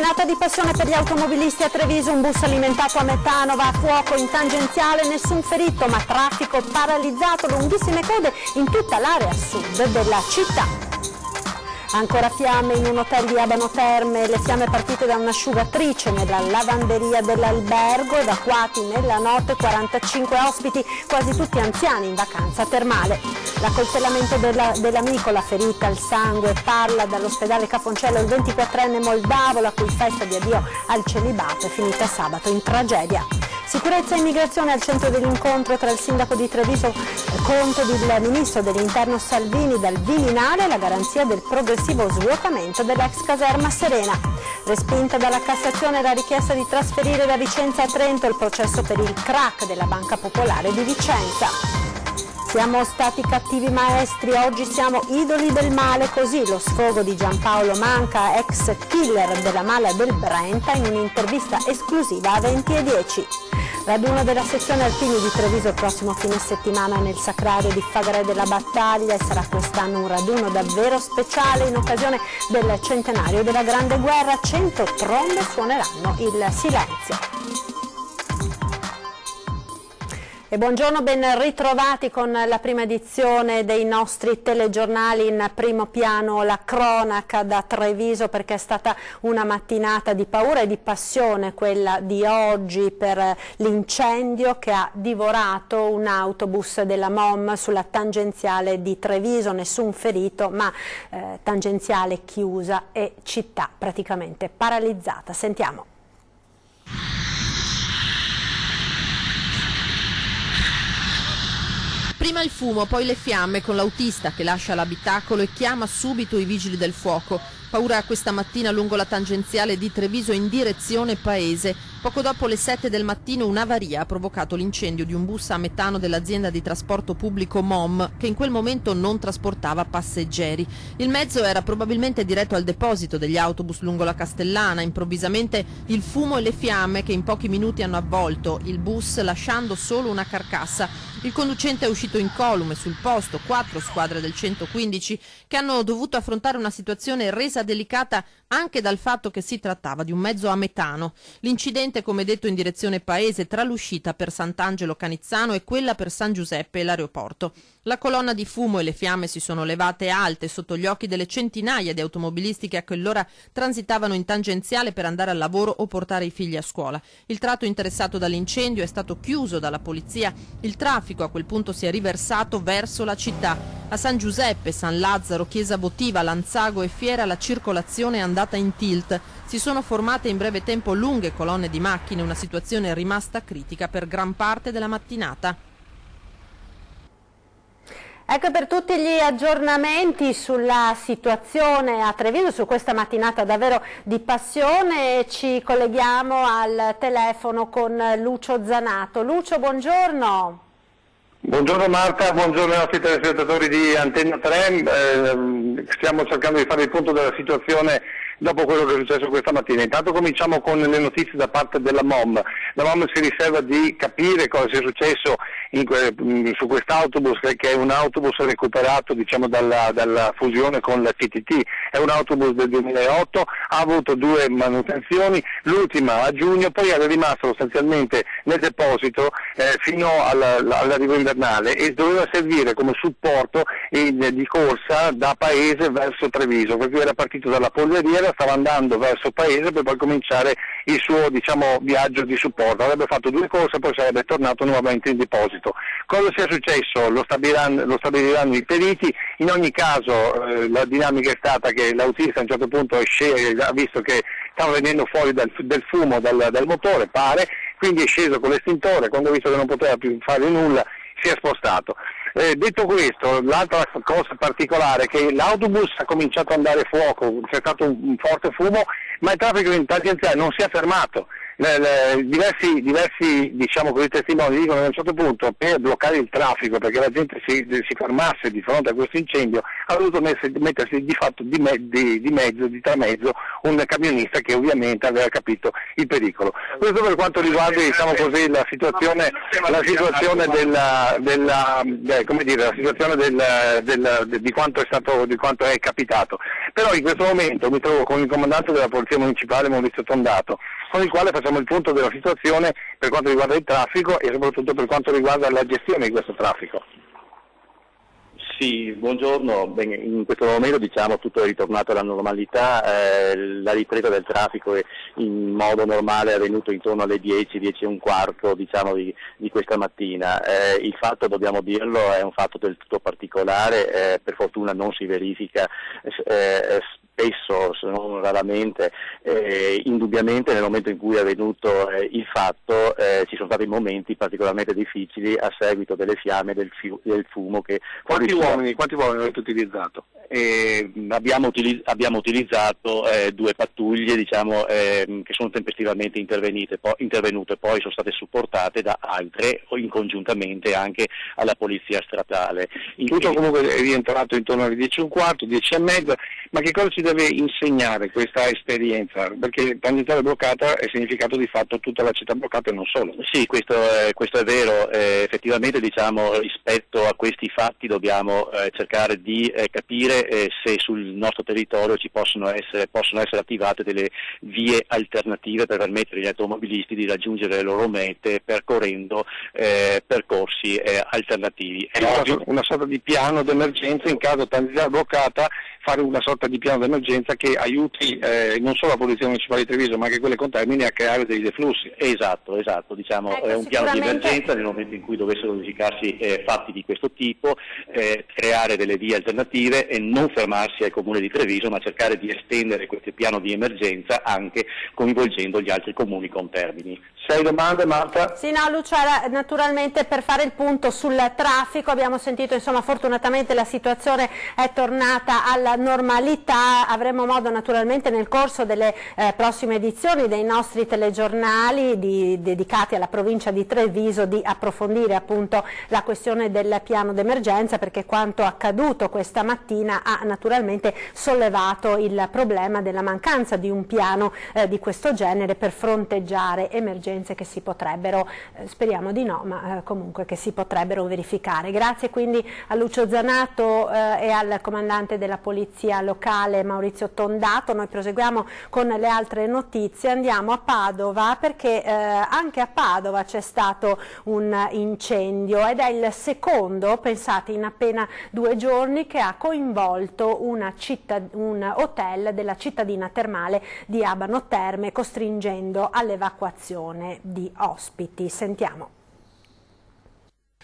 Mattinata di passione per gli automobilisti a Treviso, un bus alimentato a metano va a fuoco in tangenziale, nessun ferito ma traffico paralizzato, lunghissime code in tutta l'area sud della città. Ancora fiamme in un hotel di Abano Terme, le fiamme partite da un'asciugatrice nella lavanderia dell'albergo, evacuati nella notte 45 ospiti, quasi tutti anziani in vacanza termale. L'accoltellamento dell'amico, la ferita al sangue, parla dall'ospedale Cafoncello il 24enne moldavo, la cui festa di addio al celibato è finita sabato in tragedia. Sicurezza e immigrazione al centro dell'incontro tra il sindaco di Treviso Conte ed il ministro dell'interno Salvini dal Viminale, la garanzia del progressivo svuotamento dell'ex caserma Serena. Respinta dalla Cassazione la richiesta di trasferire da Vicenza a Trento il processo per il crack della Banca Popolare di Vicenza. Siamo stati cattivi maestri, oggi siamo idoli del male, così lo sfogo di Giampaolo Manca, ex killer della mala del Brenta, in un'intervista esclusiva a 20:10. Raduno della sezione alpini di Treviso il prossimo fine settimana nel Sacrario di Fagre della Battaglia e sarà quest'anno un raduno davvero speciale in occasione del centenario della Grande Guerra. 100 trombe suoneranno il silenzio. E buongiorno, ben ritrovati con la prima edizione dei nostri telegiornali. In primo piano la cronaca da Treviso, perché è stata una mattinata di paura e di passione quella di oggi per l'incendio che ha divorato un autobus della MOM sulla tangenziale di Treviso. Nessun ferito, ma tangenziale chiusa e città praticamente paralizzata. Sentiamo. Prima il fumo, poi le fiamme, con l'autista che lascia l'abitacolo e chiama subito i vigili del fuoco. Paura questa mattina lungo la tangenziale di Treviso in direzione Paese. Poco dopo le 7 del mattino un'avaria ha provocato l'incendio di un bus a metano dell'azienda di trasporto pubblico MOM, che in quel momento non trasportava passeggeri. Il mezzo era probabilmente diretto al deposito degli autobus lungo la Castellana. Improvvisamente il fumo e le fiamme che in pochi minuti hanno avvolto il bus, lasciando solo una carcassa. Il conducente è uscito incolume sul posto, 4 squadre del 115 che hanno dovuto affrontare una situazione resa delicata anche dal fatto che si trattava di un mezzo a metano. L'incidente, come detto, in direzione Paese tra l'uscita per Sant'Angelo Canizzano e quella per San Giuseppe e l'aeroporto. La colonna di fumo e le fiamme si sono levate alte sotto gli occhi delle centinaia di automobilisti che a quell'ora transitavano in tangenziale per andare al lavoro o portare i figli a scuola. Il tratto interessato dall'incendio è stato chiuso dalla polizia. Il traffico a quel punto si è riversato verso la città. A San Giuseppe, San Lazzaro, Chiesa Votiva, Lanzago e Fiera la circolazione è andata in tilt. Si sono formate in breve tempo lunghe colonne di macchine, una situazione rimasta critica per gran parte della mattinata. Ecco, per tutti gli aggiornamenti sulla situazione a Treviso, su questa mattinata davvero di passione, ci colleghiamo al telefono con Lucio Zanato. Lucio, buongiorno. Buongiorno Marta, buongiorno ai nostri telespettatori di Antenna 3. Stiamo cercando di fare il punto della situazione dopo quello che è successo questa mattina. Intanto cominciamo con le notizie da parte della MOM. La MOM si riserva di capire cosa sia successo su quest'autobus, che è un autobus recuperato, diciamo, dalla fusione con la TTT. È un autobus del 2008, ha avuto 2 manutenzioni, l'ultima a giugno, poi era rimasto sostanzialmente nel deposito fino all'arrivo invernale e doveva servire come supporto di corsa da Paese verso Treviso, perché era partito dalla polveriera, stava andando verso Paese per poi cominciare il suo, diciamo, viaggio di supporto. Avrebbe fatto 2 corse e poi sarebbe tornato nuovamente in deposito. Cosa sia successo lo stabiliranno i periti. In ogni caso la dinamica è stata che l'autista a un certo punto ha visto che stava venendo fuori del fumo dal motore, pare, quindi è sceso con l'estintore, quando ha visto che non poteva più fare nulla si è spostato. Detto questo, l'altra cosa particolare è che l'autobus ha cominciato ad andare a fuoco, c'è stato un forte fumo, ma il traffico in tangenziale non si è fermato. diversi diciamo così, testimoni dicono che a un certo punto per bloccare il traffico, perché la gente si fermasse di fronte a questo incendio, ha dovuto mettersi di fatto di tramezzo un camionista che ovviamente aveva capito il pericolo. Questo per quanto riguarda diciamo così, la situazione di quanto è capitato. Però in questo momento mi trovo con il comandante della Polizia Municipale Maurizio Tondato, con il quale facciamo il punto della situazione per quanto riguarda il traffico e soprattutto per quanto riguarda la gestione di questo traffico. Sì, buongiorno. Bene, in questo momento diciamo tutto è ritornato alla normalità, la ripresa del traffico in modo normale è avvenuto intorno alle 10 e un quarto diciamo, di questa mattina. Il fatto, dobbiamo dirlo, è un fatto del tutto particolare, per fortuna non si verifica spesso, se non raramente. Indubbiamente nel momento in cui è avvenuto il fatto ci sono stati momenti particolarmente difficili a seguito delle fiamme del fumo che... Quanti uomini avete utilizzato? Abbiamo utilizzato 2 pattuglie diciamo, che sono tempestivamente intervenute, poi sono state supportate da altre congiuntamente anche alla polizia statale. Tutto comunque è rientrato intorno alle 10:15, 10:30, ma che cosa ci deve insegnare questa esperienza? Perché tangenziale bloccata è significato di fatto tutta la città bloccata e non solo. Sì, questo è vero, effettivamente diciamo, rispetto a questi fatti dobbiamo cercare di capire se sul nostro territorio ci possono essere attivate delle vie alternative per permettere agli automobilisti di raggiungere le loro mete percorrendo percorsi alternativi. È una sorta di piano d'emergenza in caso tangenziale bloccata, fare una sorta di piano d'emergenza che aiuti non solo la Polizia Municipale di Treviso ma anche quelle contermini a creare dei deflussi. Esatto, diciamo è un piano di emergenza nel momento in cui dovessero verificarsi fatti di questo tipo, creare delle vie alternative e non fermarsi al Comune di Treviso ma cercare di estendere questo piano di emergenza anche coinvolgendo gli altri comuni contermini. 6 domande, Marta? Sì, no, Lucio, era naturalmente per fare il punto sul traffico. Abbiamo sentito, insomma, fortunatamente la situazione è tornata alla normalità. Avremo modo naturalmente nel corso delle prossime edizioni dei nostri telegiornali dedicati alla provincia di Treviso di approfondire appunto la questione del piano d'emergenza, perché quanto accaduto questa mattina ha naturalmente sollevato il problema della mancanza di un piano di questo genere per fronteggiare emergenze che si potrebbero, speriamo di no, ma comunque che si potrebbero verificare. Grazie quindi a Lucio Zanato e al comandante della polizia locale Maurizio Tondato. Noi proseguiamo con le altre notizie, andiamo a Padova perché anche a Padova c'è stato un incendio ed è il secondo, pensate, in appena 2 giorni, che ha coinvolto un hotel della cittadina termale di Abano Terme, costringendo all'evacuazione di ospiti. Sentiamo.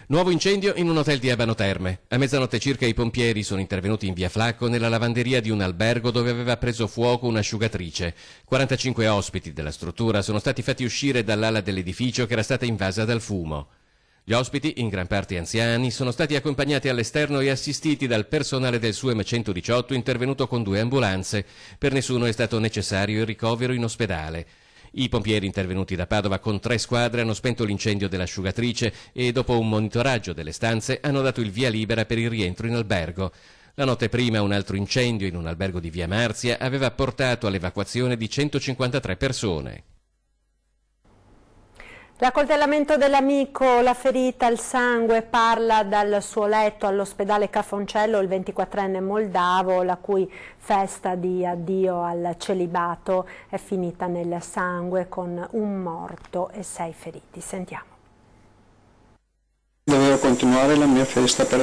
Nuovo incendio in un hotel di Abano Terme. A mezzanotte circa i pompieri sono intervenuti in via Flacco nella lavanderia di un albergo dove aveva preso fuoco un'asciugatrice. 45 ospiti della struttura sono stati fatti uscire dall'ala dell'edificio che era stata invasa dal fumo. Gli ospiti, in gran parte anziani, sono stati accompagnati all'esterno e assistiti dal personale del SUEM 118 intervenuto con 2 ambulanze. Per nessuno è stato necessario il ricovero in ospedale. I pompieri intervenuti da Padova con 3 squadre hanno spento l'incendio dell'asciugatrice e dopo un monitoraggio delle stanze hanno dato il via libera per il rientro in albergo. La notte prima un altro incendio in un albergo di via Marzia aveva portato all'evacuazione di 153 persone. L'accoltellamento dell'amico, la ferita, il sangue, parla dal suo letto all'ospedale Cafoncello il 24enne moldavo, la cui festa di addio al celibato è finita nel sangue con un morto e 6 feriti. Sentiamo. Dovevo continuare la mia festa per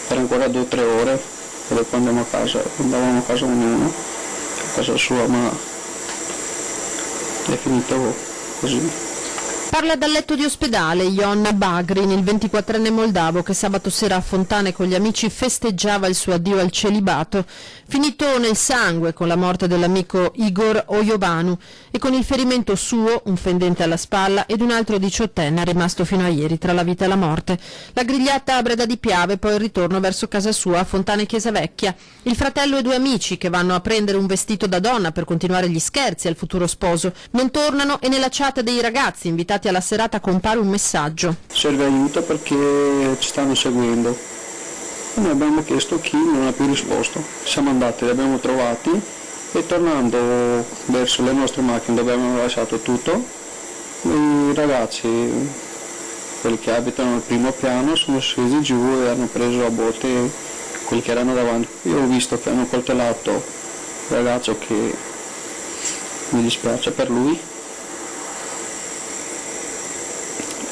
ancora 2 o 3 ore e dopo andavamo a casa ognuno, a casa sua, ma è finito così. Parla dal letto di ospedale Ion Bagrin, il 24enne moldavo che sabato sera a Fontane con gli amici festeggiava il suo addio al celibato, finito nel sangue con la morte dell'amico Igor Oyobanu e con il ferimento suo, un fendente alla spalla, ed un altro 18enne rimasto fino a ieri tra la vita e la morte. La grigliata a Breda di Piave, poi il ritorno verso casa sua a Fontane Chiesa Vecchia. Il fratello e due amici che vanno a prendere un vestito da donna per continuare gli scherzi al futuro sposo. Non tornano e nella chat dei ragazzi invitati alla serata compare un messaggio. Serve aiuto perché ci stanno seguendo. Noi abbiamo chiesto chi, non ha più risposto. Siamo andati, li abbiamo trovati e tornando verso le nostre macchine dove abbiamo lasciato tutto, i ragazzi, quelli che abitano al primo piano, sono scesi giù e hanno preso a botte quelli che erano davanti. Io ho visto che hanno coltellato il ragazzo, che mi dispiace per lui,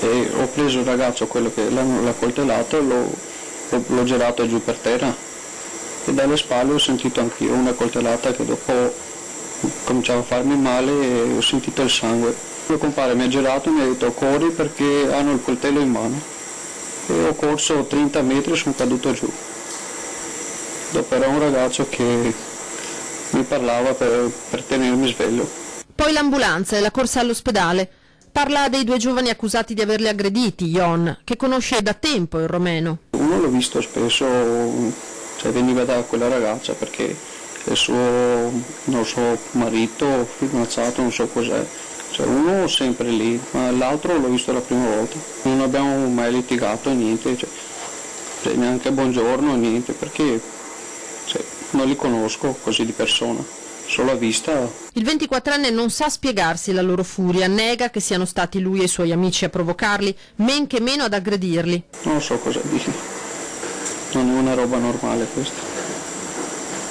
e ho preso il ragazzo, quello che l'ha coltellato, l'ho girato giù per terra e dalle spalle ho sentito anch'io una coltellata che dopo cominciava a farmi male e ho sentito il sangue. Il mio compare mi ha girato e mi ha detto corri perché hanno il coltello in mano, e ho corso 30 metri e sono caduto giù. Dopo era un ragazzo che mi parlava per tenermi sveglio. Poi l'ambulanza e la corsa all'ospedale. Parla dei due giovani accusati di averli aggrediti, Ion, che conosce da tempo il romeno. Uno l'ho visto spesso, veniva da quella ragazza perché è il suo marito, fidanzato, non so cos'è. Uno sempre lì, ma l'altro l'ho visto la prima volta. Non abbiamo mai litigato, niente, neanche buongiorno, niente, perché non li conosco così di persona. Solo a vista. Il 24enne non sa spiegarsi la loro furia, nega che siano stati lui e i suoi amici a provocarli, men che meno ad aggredirli. Non so cosa dire, non è una roba normale questa.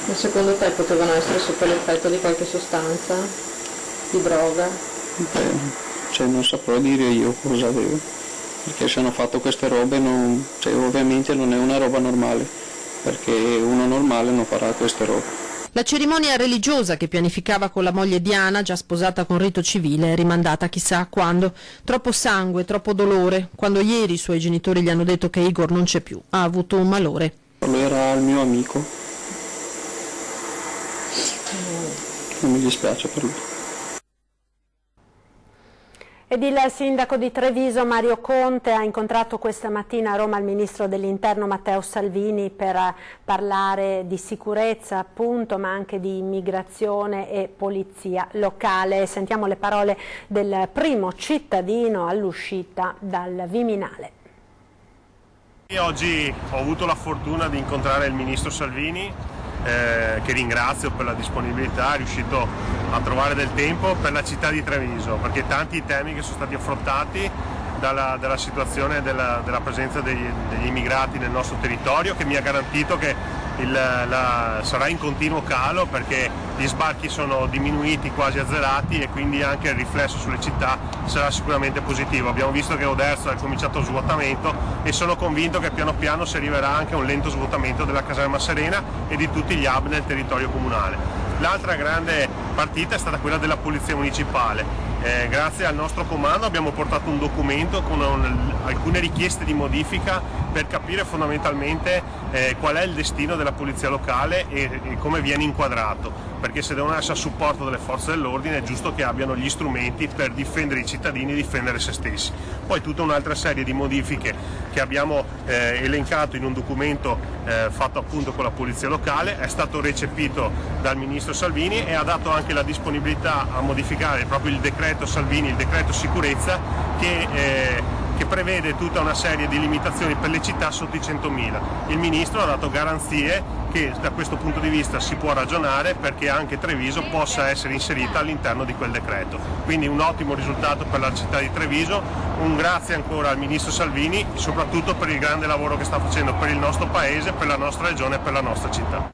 Ma secondo te potevano essere sotto l'effetto di qualche sostanza, di droga? Non saprò dire io cosa avevo, perché se hanno fatto queste robe ovviamente non è una roba normale, perché uno normale non farà queste robe. La cerimonia religiosa che pianificava con la moglie Diana, già sposata con rito civile, è rimandata chissà quando. Troppo sangue, troppo dolore. Quando ieri i suoi genitori gli hanno detto che Igor non c'è più, ha avuto un malore. Lui era il mio amico. Non mi dispiace per lui. Ed il sindaco di Treviso Mario Conte ha incontrato questa mattina a Roma il ministro dell'Interno Matteo Salvini per parlare di sicurezza appunto, ma anche di immigrazione e polizia locale. Sentiamo le parole del primo cittadino all'uscita dal Viminale. Oggi ho avuto la fortuna di incontrare il ministro Salvini, che ringrazio per la disponibilità, è riuscito a trovare del tempo per la città di Treviso, perché tanti temi che sono stati affrontati dalla situazione della presenza degli immigrati nel nostro territorio, che mi ha garantito che sarà in continuo calo, perché gli sbarchi sono diminuiti, quasi azzerati, e quindi anche il riflesso sulle città sarà sicuramente positivo. Abbiamo visto che Oderzo ha cominciato lo svuotamento e sono convinto che piano piano si arriverà anche a un lento svuotamento della caserma Serena e di tutti gli hub nel territorio comunale. L'altra grande partita è stata quella della Polizia Municipale. Grazie al nostro comando abbiamo portato un documento con alcune richieste di modifica per capire fondamentalmente qual è il destino della polizia locale e come viene inquadrato, perché se devono essere a supporto delle forze dell'ordine è giusto che abbiano gli strumenti per difendere i cittadini e difendere se stessi. Poi tutta un'altra serie di modifiche che abbiamo elencato in un documento fatto appunto con la polizia locale, è stato recepito dal ministro Salvini e ha dato anche la disponibilità a modificare proprio il decreto Salvini, il decreto sicurezza, che prevede tutta una serie di limitazioni per le città sotto i 100.000. Il ministro ha dato garanzie che da questo punto di vista si può ragionare perché anche Treviso possa essere inserita all'interno di quel decreto. Quindi un ottimo risultato per la città di Treviso, un grazie ancora al ministro Salvini, soprattutto per il grande lavoro che sta facendo per il nostro paese, per la nostra regione e per la nostra città.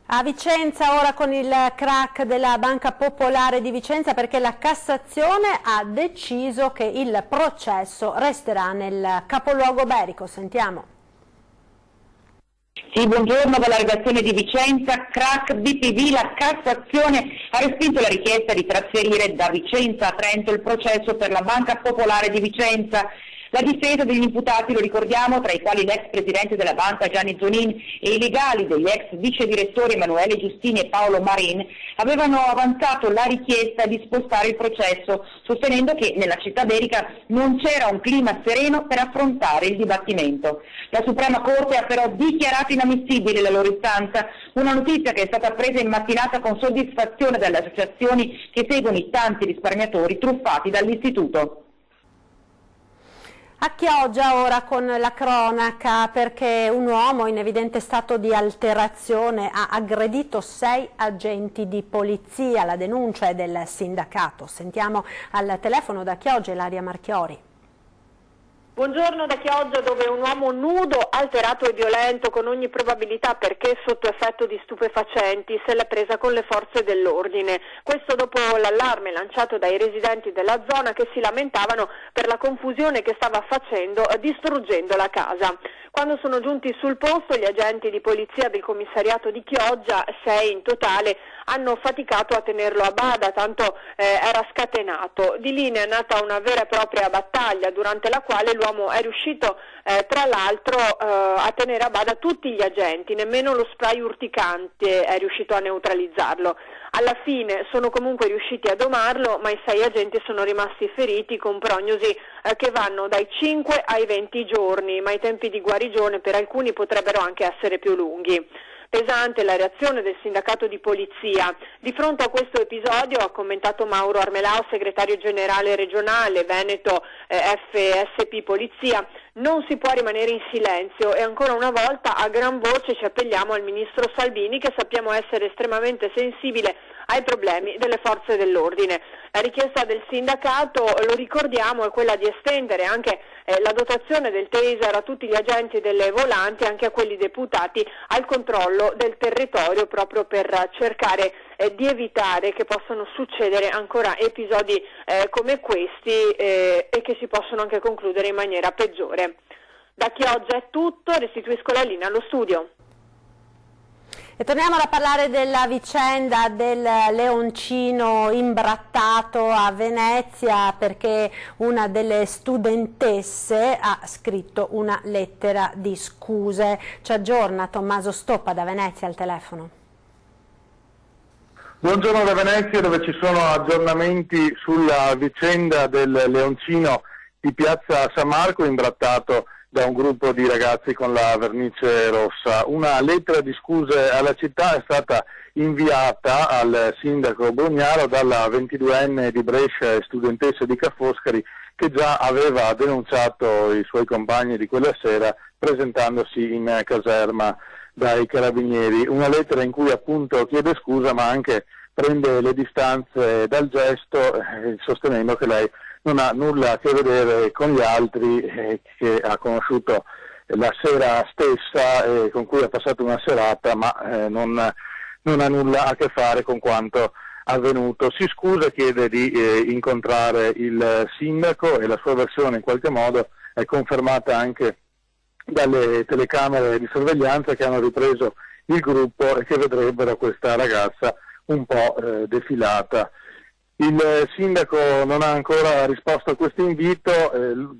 A Vicenza ora con il crack della Banca Popolare di Vicenza, perché la Cassazione ha deciso che il processo resterà nel capoluogo berico. Sentiamo. Sì, buongiorno, dalla redazione di Vicenza. Crack BPV, la Cassazione ha respinto la richiesta di trasferire da Vicenza a Trento il processo per la Banca Popolare di Vicenza. La difesa degli imputati, lo ricordiamo, tra i quali l'ex presidente della banca Gianni Zonin e i legali degli ex vice direttori Emanuele Giustini e Paolo Marin, avevano avanzato la richiesta di spostare il processo, sostenendo che nella città d'Erica non c'era un clima sereno per affrontare il dibattimento. La Suprema Corte ha però dichiarato inammissibile la loro istanza, una notizia che è stata presa in mattinata con soddisfazione dalle associazioni che seguono i tanti risparmiatori truffati dall'istituto. A Chioggia ora con la cronaca, perché un uomo in evidente stato di alterazione ha aggredito 6 agenti di polizia. La denuncia è del sindacato. Sentiamo al telefono da Chioggia Ilaria Marchiori. Buongiorno da Chioggia, dove un uomo nudo, alterato e violento, con ogni probabilità perché sotto effetto di stupefacenti, se l'è presa con le forze dell'ordine. Questo dopo l'allarme lanciato dai residenti della zona che si lamentavano per la confusione che stava facendo distruggendo la casa. Quando sono giunti sul posto, gli agenti di polizia del commissariato di Chioggia, 6 in totale, hanno faticato a tenerlo a bada, tanto era scatenato. Di lì ne è nata una vera e propria battaglia, durante la quale l'uomo è riuscito tra l'altro a tenere a bada tutti gli agenti, nemmeno lo spray urticante è riuscito a neutralizzarlo. Alla fine sono comunque riusciti a domarlo, ma i 6 agenti sono rimasti feriti con prognosi che vanno dai 5 ai 20 giorni, ma i tempi di guarigione per alcuni potrebbero anche essere più lunghi. Pesante la reazione del sindacato di polizia. Di fronte a questo episodio ha commentato Mauro Armelao, segretario generale regionale Veneto FSP Polizia: non si può rimanere in silenzio e ancora una volta a gran voce ci appelliamo al ministro Salvini, che sappiamo essere estremamente sensibile ai problemi delle forze dell'ordine. La richiesta del sindacato, lo ricordiamo, è quella di estendere anche la dotazione del taser a tutti gli agenti delle volanti, anche a quelli deputati al controllo del territorio, proprio per cercare di evitare che possano succedere ancora episodi come questi e che si possono anche concludere in maniera peggiore. Da Chioggia è tutto, restituisco la linea allo studio. E torniamo a parlare della vicenda del leoncino imbrattato a Venezia, perché una delle studentesse ha scritto una lettera di scuse. Ci aggiorna Tommaso Stoppa da Venezia al telefono. Buongiorno da Venezia, dove ci sono aggiornamenti sulla vicenda del leoncino di piazza San Marco imbrattato da un gruppo di ragazzi con la vernice rossa. Una lettera di scuse alla città è stata inviata al sindaco Brugnaro dalla 22enne di Brescia e studentessa di Ca' Foscari, che già aveva denunciato i suoi compagni di quella sera presentandosi in caserma dai carabinieri. Una lettera in cui appunto chiede scusa, ma anche prende le distanze dal gesto, sostenendo che lei non ha nulla a che vedere con gli altri che ha conosciuto la sera stessa, con cui ha passato una serata, ma non ha nulla a che fare con quanto avvenuto. Si scusa, chiede di incontrare il sindaco, e la sua versione in qualche modo è confermata anche dalle telecamere di sorveglianza che hanno ripreso il gruppo e che vedrebbero questa ragazza un po' defilata. Il sindaco non ha ancora risposto a questo invito,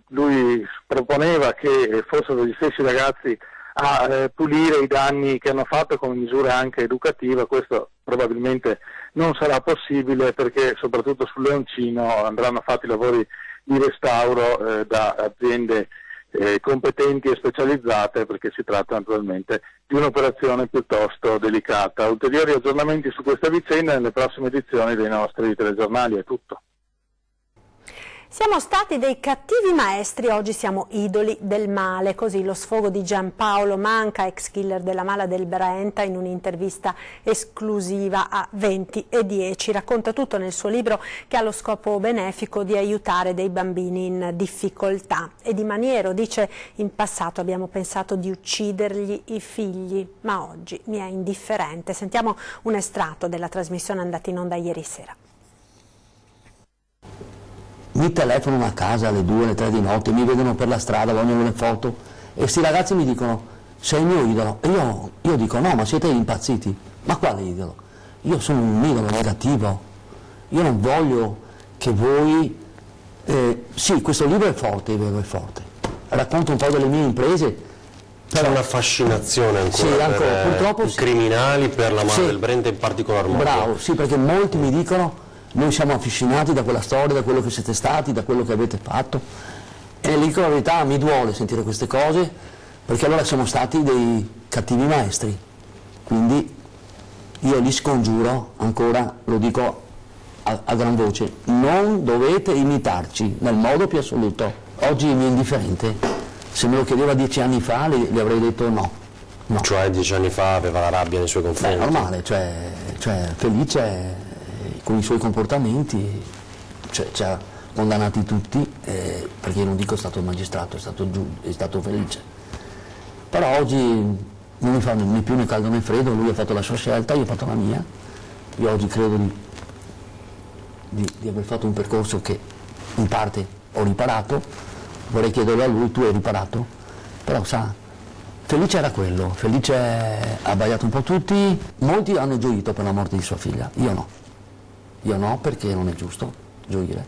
lui proponeva che fossero gli stessi ragazzi a pulire i danni che hanno fatto con misure anche educative. Questo probabilmente non sarà possibile, perché soprattutto sul leoncino andranno fatti lavori di restauro da aziende competenti e specializzate, perché si tratta naturalmente di un'operazione piuttosto delicata. Ulteriori aggiornamenti su questa vicenda nelle prossime edizioni dei nostri telegiornali. È tutto. Siamo stati dei cattivi maestri, oggi siamo idoli del male, così lo sfogo di Giampaolo Manca, ex killer della Mala del Brenta, in un'intervista esclusiva a 20/10. Racconta tutto nel suo libro, che ha lo scopo benefico di aiutare dei bambini in difficoltà. E Di Maniero dice: in passato abbiamo pensato di uccidergli i figli, ma oggi mi è indifferente. Sentiamo un estratto della trasmissione andata in onda ieri sera. Mi telefonano a casa alle 2, alle 3 di notte, mi vedono per la strada, vogliono le foto, e questi ragazzi mi dicono: sei il mio idolo. E io dico no, ma siete impazziti. Ma quale idolo? Io sono un idolo negativo. Io non voglio che voi... sì, questo libro è forte, è vero, è forte. Racconto un po' delle mie imprese. C'è una fascinazione ancora per purtroppo, i criminali, per la mano del Brent in particolar modo. Bravo, sì, perché molti mi dicono noi siamo affascinati da quella storia, da quello che siete stati, da quello che avete fatto. E dico la verità, mi duole sentire queste cose, perché allora siamo stati dei cattivi maestri. Quindi io li scongiuro, ancora lo dico a gran voce, non dovete imitarci nel modo più assoluto. Oggi mi è indifferente. Se me lo chiedeva 10 anni fa gli avrei detto no. Cioè 10 anni fa aveva la rabbia nei suoi confronti? Beh, normale, cioè Felice con i suoi comportamenti ci ha condannati tutti, perché io non dico è stato il magistrato, è stato Felice. Però oggi non mi fa né più né caldo né freddo, lui ha fatto la sua scelta, io ho fatto la mia. Io oggi credo di aver fatto un percorso che in parte ho riparato. Vorrei chiederlo a lui, tu hai riparato? Però sa, Felice era quello, Felice ha sbagliato un po' tutti, molti hanno gioito per la morte di sua figlia, io no perché non è giusto gioire,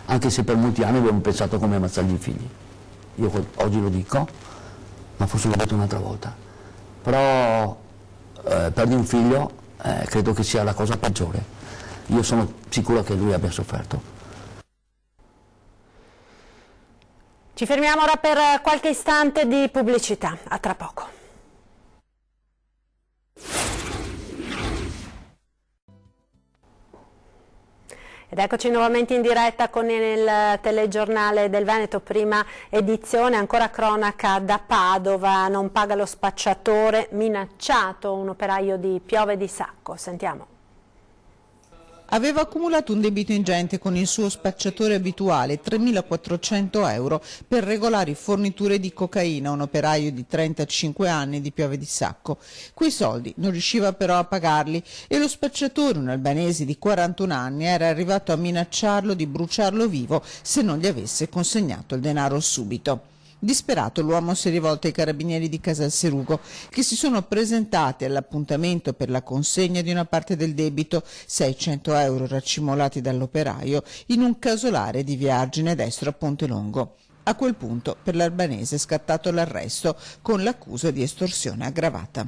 anche se per molti anni abbiamo pensato come ammazzargli i figli, io oggi lo dico, ma forse l'ho detto un'altra volta, però perdi un figlio, credo che sia la cosa peggiore, io sono sicuro che lui abbia sofferto. Ci fermiamo ora per qualche istante di pubblicità, a tra poco. Ed eccoci nuovamente in diretta con il telegiornale del Veneto, prima edizione, ancora cronaca da Padova, non paga lo spacciatore, minacciato un operaio di Piove di Sacco, sentiamo. Aveva accumulato un debito ingente con il suo spacciatore abituale, 3.400 euro, per regolari forniture di cocaina, un operaio di 35 anni di Piove di Sacco. Quei soldi non riusciva però a pagarli e lo spacciatore, un albanese di 41 anni, era arrivato a minacciarlo di bruciarlo vivo se non gli avesse consegnato il denaro subito. Disperato, l'uomo si è rivolto ai carabinieri di Casalserugo, che si sono presentati all'appuntamento per la consegna di una parte del debito, 600 euro racimolati dall'operaio, in un casolare di via Argine Destro a Pontelongo. A quel punto per l'albanese è scattato l'arresto con l'accusa di estorsione aggravata.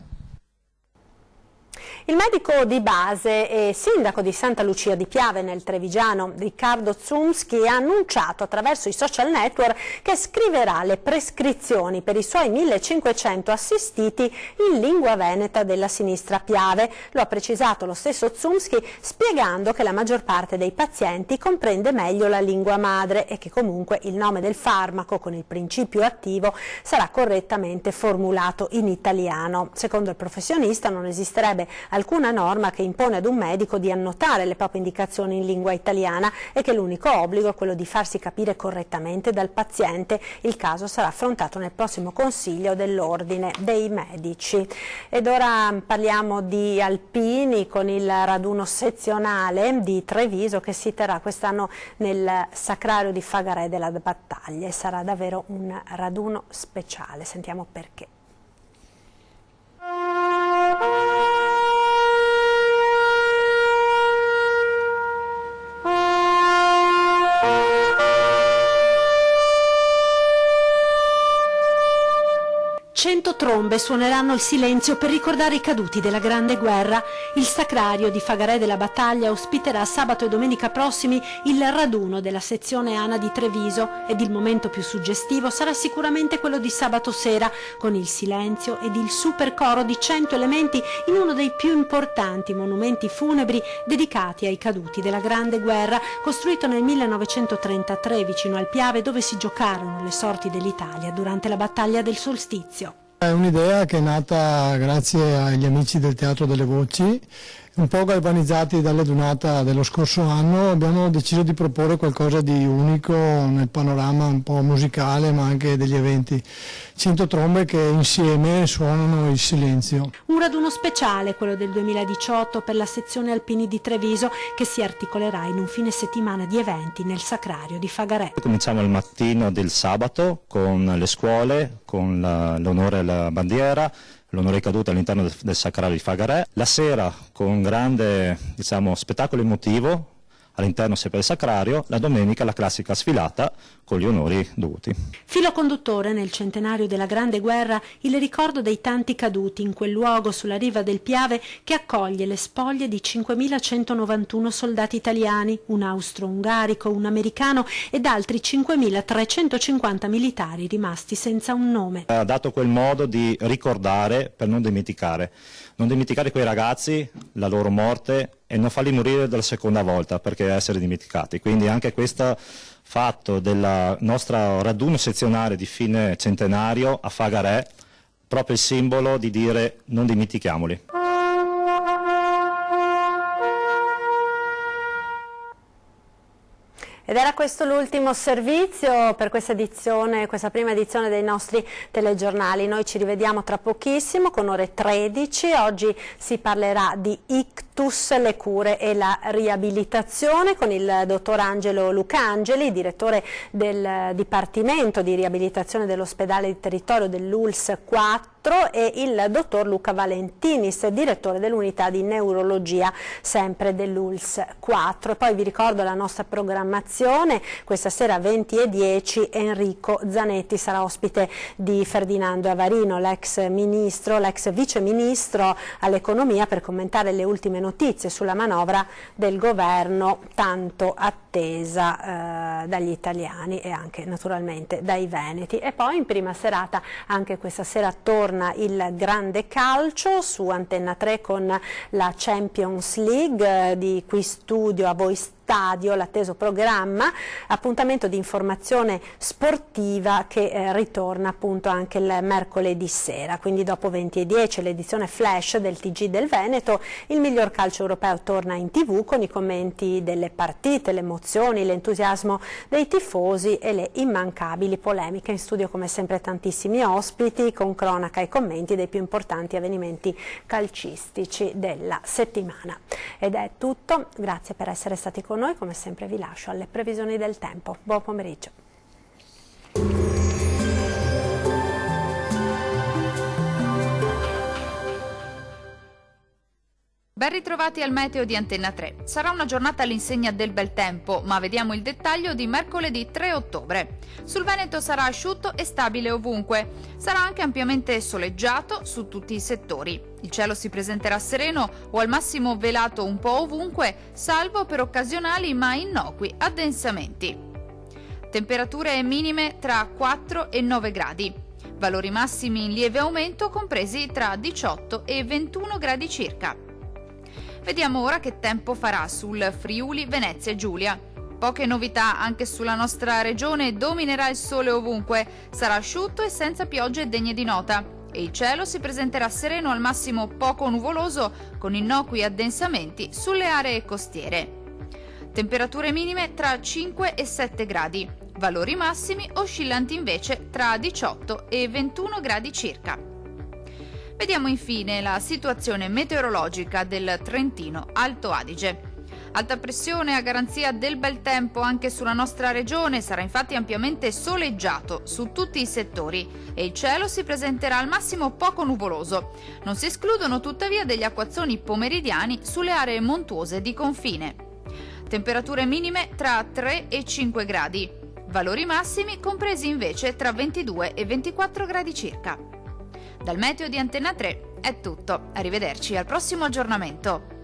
Il medico di base e sindaco di Santa Lucia di Piave nel Trevigiano, Riccardo Zumski, ha annunciato attraverso i social network che scriverà le prescrizioni per i suoi 1500 assistiti in lingua veneta della sinistra Piave. Lo ha precisato lo stesso Zumski, spiegando che la maggior parte dei pazienti comprende meglio la lingua madre e che comunque il nome del farmaco con il principio attivo sarà correttamente formulato in italiano. Secondo il professionista non esisterebbe alcuna norma che impone ad un medico di annotare le proprie indicazioni in lingua italiana e che l'unico obbligo è quello di farsi capire correttamente dal paziente. Il caso sarà affrontato nel prossimo Consiglio dell'Ordine dei Medici. Ed ora parliamo di alpini con il raduno sezionale di Treviso che si terrà quest'anno nel Sacrario di Fagarè della Battaglia e sarà davvero un raduno speciale. Sentiamo perché. Trombe suoneranno il silenzio per ricordare i caduti della Grande Guerra. Il Sacrario di Fagarè della Battaglia ospiterà sabato e domenica prossimi il raduno della sezione ANA di Treviso ed il momento più suggestivo sarà sicuramente quello di sabato sera, con il silenzio ed il super coro di 100 elementi in uno dei più importanti monumenti funebri dedicati ai caduti della Grande Guerra, costruito nel 1933 vicino al Piave, dove si giocarono le sorti dell'Italia durante la battaglia del Solstizio. È un'idea che è nata grazie agli amici del Teatro delle Voci, Un po' galvanizzati dalla donata dello scorso anno abbiamo deciso di proporre qualcosa di unico nel panorama un po' musicale ma anche degli eventi. 100 trombe che insieme suonano il silenzio. Un raduno speciale, quello del 2018 per la sezione Alpini di Treviso, che si articolerà in un fine settimana di eventi nel Sacrario di Fagarè. Cominciamo il mattino del sabato con le scuole, con l'onore alla bandiera, l'onore caduto all'interno del Sacrario di Fagarè. La sera con un grande spettacolo emotivo all'interno sempre del Sacrario, la domenica la classica sfilata con gli onori dovuti. Filo conduttore nel centenario della Grande Guerra, il ricordo dei tanti caduti in quel luogo sulla riva del Piave che accoglie le spoglie di 5.191 soldati italiani, un austro-ungarico, un americano ed altri 5.350 militari rimasti senza un nome. Ha dato quel modo di ricordare per non dimenticare quei ragazzi, la loro morte e non farli morire della seconda volta perché essere dimenticati. Quindi anche questo fatto del nostro raduno sezionale di fine centenario a Fagarè, proprio il simbolo di dire non dimentichiamoli. Ed era questo l'ultimo servizio per questa prima edizione dei nostri telegiornali. Noi ci rivediamo tra pochissimo con ore 13. Oggi si parlerà di ictus, le cure e la riabilitazione con il dottor Angelo Lucangeli, direttore del Dipartimento di Riabilitazione dell'Ospedale di Territorio dell'ULSS 4, e il dottor Luca Valentinis, direttore dell'unità di neurologia sempre dell'ULSS 4. E poi vi ricordo la nostra programmazione: questa sera 20:10 Enrico Zanetti sarà ospite di Ferdinando Avarino, l'ex vice ministro all'economia, per commentare le ultime notizie sulla manovra del governo tanto attesa dagli italiani e anche naturalmente dai veneti. E poi in prima serata anche questa sera torna il grande calcio su Antenna 3 con la Champions League, di Qui Studio a Voi Stadio, l'atteso programma, appuntamento di informazione sportiva che ritorna appunto anche il mercoledì sera, quindi dopo 20:10 l'edizione flash del TG del Veneto. Il miglior calcio europeo torna in TV con i commenti delle partite, le emozioni, l'entusiasmo dei tifosi e le immancabili polemiche. In studio come sempre tantissimi ospiti con cronaca e commenti dei più importanti avvenimenti calcistici della settimana. Ed è tutto, grazie per essere stati con noi, come sempre vi lascio alle previsioni del tempo. Buon pomeriggio. Ben ritrovati al meteo di Antenna 3. Sarà una giornata all'insegna del bel tempo, ma vediamo il dettaglio di mercoledì 3 ottobre. Sul Veneto sarà asciutto e stabile ovunque. Sarà anche ampiamente soleggiato su tutti i settori. Il cielo si presenterà sereno o al massimo velato un po' ovunque, salvo per occasionali ma innocui addensamenti. Temperature minime tra 4 e 9 gradi. Valori massimi in lieve aumento compresi tra 18 e 21 gradi circa. Vediamo ora che tempo farà sul Friuli Venezia Giulia. Poche novità anche sulla nostra regione, dominerà il sole ovunque, sarà asciutto e senza piogge degne di nota e il cielo si presenterà sereno al massimo poco nuvoloso con innocui addensamenti sulle aree costiere. Temperature minime tra 5 e 7 gradi, valori massimi oscillanti invece tra 18 e 21 gradi circa. Vediamo infine la situazione meteorologica del Trentino Alto Adige. Alta pressione a garanzia del bel tempo anche sulla nostra regione, sarà infatti ampiamente soleggiato su tutti i settori e il cielo si presenterà al massimo poco nuvoloso. Non si escludono tuttavia degli acquazzoni pomeridiani sulle aree montuose di confine. Temperature minime tra 3 e 5 gradi, valori massimi compresi invece tra 22 e 24 gradi circa. Dal meteo di Antenna 3 è tutto, arrivederci al prossimo aggiornamento.